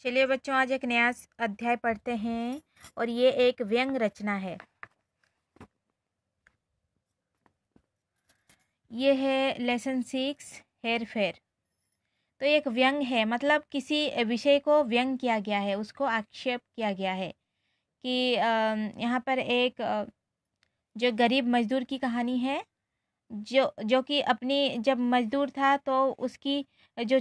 चलिए बच्चों, आज एक नया अध्याय पढ़ते हैं और ये एक व्यंग रचना है। ये है लेसन 6 हेर फेर। तो एक व्यंग है, मतलब किसी विषय को व्यंग किया गया है, उसको आक्षेप किया गया है कि यहाँ पर एक जो गरीब मजदूर की कहानी है, जो कि अपनी जब मजदूर था तो उसकी जो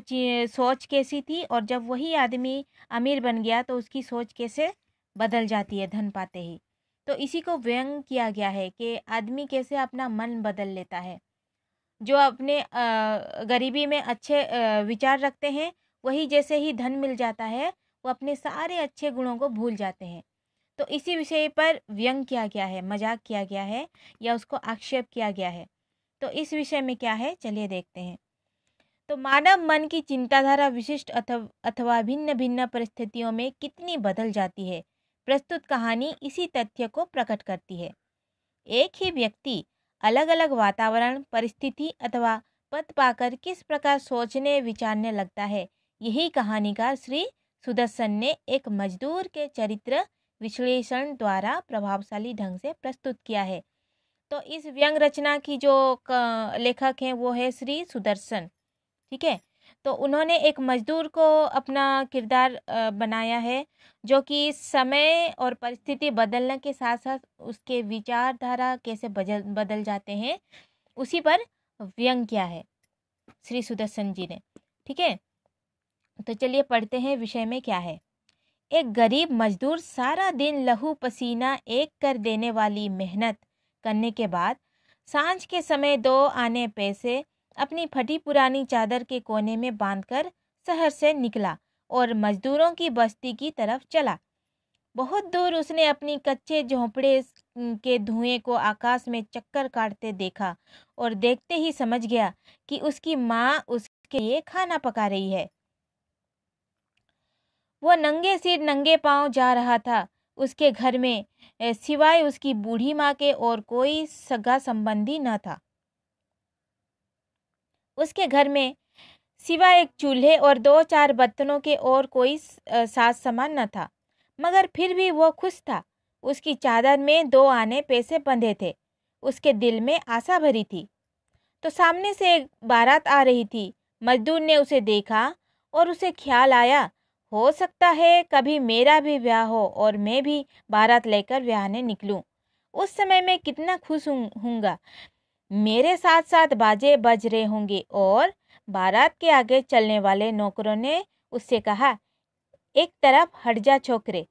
सोच कैसी थी, और जब वही आदमी अमीर बन गया तो उसकी सोच कैसे बदल जाती है धन पाते ही। तो इसी को व्यंग किया गया है कि आदमी कैसे अपना मन बदल लेता है। जो अपने गरीबी में अच्छे विचार रखते हैं, वही जैसे ही धन मिल जाता है वो अपने सारे अच्छे गुणों को भूल जाते हैं। तो इसी विषय पर व्यंग किया गया है, मजाक किया गया है या उसको आक्षेप किया गया है। तो इस विषय में क्या है, चलिए देखते हैं। तो मानव मन की चिंताधारा विशिष्ट अथवा भिन्न भिन्न परिस्थितियों में कितनी बदल जाती है, प्रस्तुत कहानी इसी तथ्य को प्रकट करती है। एक ही व्यक्ति अलग अलग वातावरण, परिस्थिति अथवा पद पाकर किस प्रकार सोचने विचारने लगता है, यही कहानीकार श्री सुदर्शन ने एक मजदूर के चरित्र विश्लेषण द्वारा प्रभावशाली ढंग से प्रस्तुत किया है। तो इस व्यंग रचना की जो लेखक हैं वो है श्री सुदर्शन। ठीक है, तो उन्होंने एक मजदूर को अपना किरदार बनाया है, जो कि समय और परिस्थिति बदलने के साथ साथ उसके विचारधारा कैसे बदल जाते हैं, उसी पर व्यंग किया है श्री सुदर्शन जी ने। ठीक है, तो चलिए पढ़ते हैं विषय में क्या है। एक गरीब मजदूर सारा दिन लहू पसीना एक कर देने वाली मेहनत करने के बाद सांझ के समय 2 आने पैसे अपनी फटी पुरानी चादर के कोने में बांधकर शहर से निकला और मजदूरों की बस्ती की तरफ चला। बहुत दूर उसने अपनी कच्चे झोंपड़े के धुएं को आकाश में चक्कर काटते देखा और देखते ही समझ गया कि उसकी माँ उसके लिए खाना पका रही है। वह नंगे सिर नंगे पांव जा रहा था। उसके घर में सिवाय उसकी बूढ़ी माँ के और कोई सगा संबंधी न था। उसके घर में सिवाय एक चूल्हे और 2-4 बर्तनों के और कोई साज सामान न था, मगर फिर भी वह खुश था। उसकी चादर में 2 आने पैसे बंधे थे। उसके दिल में आशा भरी थी। तो सामने से एक बारात आ रही थी। मजदूर ने उसे देखा और उसे ख्याल आया, हो सकता है कभी मेरा भी ब्याह हो और मैं भी बारात लेकर ब्याहने निकलूं। उस समय मैं कितना खुश हूँगा। मेरे साथ साथ बाजे बज रहे होंगे। और बारात के आगे चलने वाले नौकरों ने उससे कहा, एक तरफ हट जा छोकरे।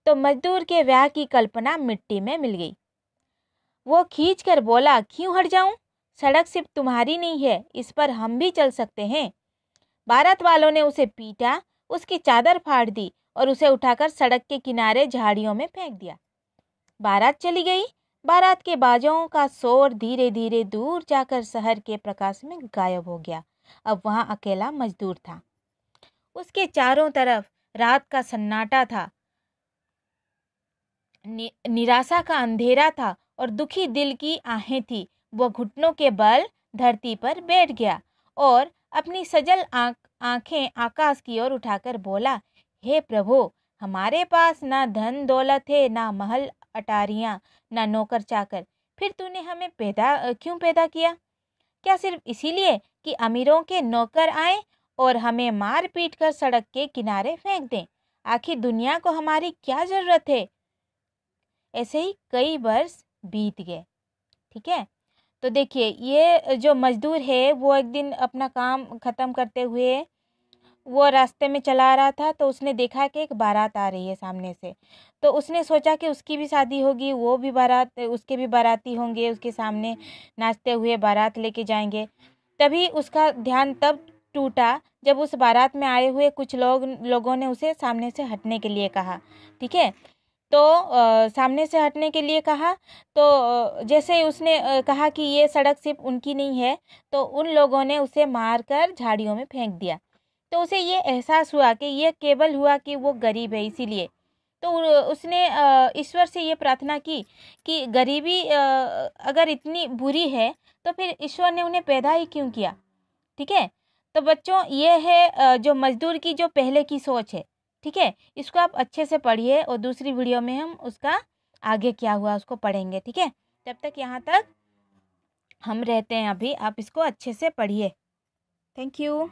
तो मजदूर के ब्याह की कल्पना मिट्टी में मिल गई। वो खींच कर बोला, क्यों हट जाऊं? सड़क सिर्फ तुम्हारी नहीं है, इस पर हम भी चल सकते हैं। बारात वालों ने उसे पीटा, उसकी चादर फाड़ दी और उसे उठाकर सड़क के किनारे झाड़ियों में फेंक दिया। बारात चली गई। बारात के बाजों का शोर धीरे धीरे दूर जाकर शहर के प्रकाश में गायब हो गया। अब वहां अकेला मजदूर था। उसके चारों तरफ रात का सन्नाटा था, निराशा का अंधेरा था और दुखी दिल की आहें थी। वह घुटनों के बल धरती पर बैठ गया और अपनी सजल आंखें आकाश की ओर उठाकर बोला, हे प्रभु, हमारे पास ना धन दौलत है, ना महल अटारियां, ना नौकर चाकर, फिर तूने हमें क्यों पैदा किया? क्या सिर्फ इसीलिए कि अमीरों के नौकर आए और हमें मार पीट कर सड़क के किनारे फेंक दें? आखिर दुनिया को हमारी क्या जरूरत है? ऐसे ही कई वर्ष बीत गए। ठीक है, तो देखिए ये जो मजदूर है वो एक दिन अपना काम ख़त्म करते हुए वो रास्ते में चला रहा था, तो उसने देखा कि एक बारात आ रही है सामने से। तो उसने सोचा कि उसकी भी शादी होगी, वो भी बारात, उसके भी बाराती होंगे, उसके सामने नाचते हुए बारात लेके जाएंगे। तभी उसका ध्यान तब टूटा जब उस बारात में आए हुए कुछ लोगों ने उसे सामने से हटने के लिए कहा। ठीक है, तो सामने से हटने के लिए कहा। तो जैसे ही उसने कहा कि ये सड़क सिर्फ उनकी नहीं है, तो उन लोगों ने उसे मारकर झाड़ियों में फेंक दिया। तो उसे ये एहसास हुआ कि ये केवल हुआ कि वो गरीब है, इसीलिए। तो उसने ईश्वर से ये प्रार्थना की कि गरीबी अगर इतनी बुरी है तो फिर ईश्वर ने उन्हें पैदा ही क्यों किया। ठीक है, तो बच्चों ये है जो मजदूर की जो पहले की सोच है, ठीक है। इसको आप अच्छे से पढ़िए और दूसरी वीडियो में हम उसका आगे क्या हुआ उसको पढ़ेंगे, ठीक है। तब तक यहाँ तक हम रहते हैं अभी, आप इसको अच्छे से पढ़िए। Thank you.